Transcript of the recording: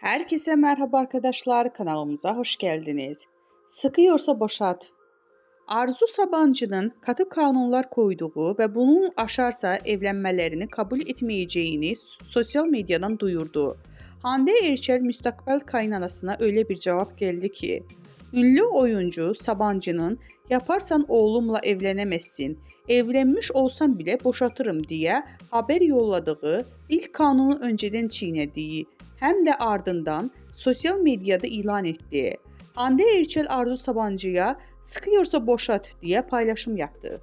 Herkese merhaba arkadaşlar, kanalımıza hoş geldiniz. Sıkıyorsa boşat. Arzu Sabancı'nın katı kanunlar koyduğu ve bunun aşarsa evlenmelerini kabul etmeyeceğini sosyal medyadan duyurdu. Hande Erçel müstakbel kaynanasına öyle bir cevap geldi ki, ünlü oyuncu Sabancı'nın yaparsan oğlumla evlenemezsin, evlenmiş olsam bile boşatırım diye haber yolladığı ilk kanunu önceden çiğnediği hem de ardından sosyal medyada ilan etti. Hande Erçel Arzu Sabancı'ya sıkıyorsa boşat diye paylaşım yaptı.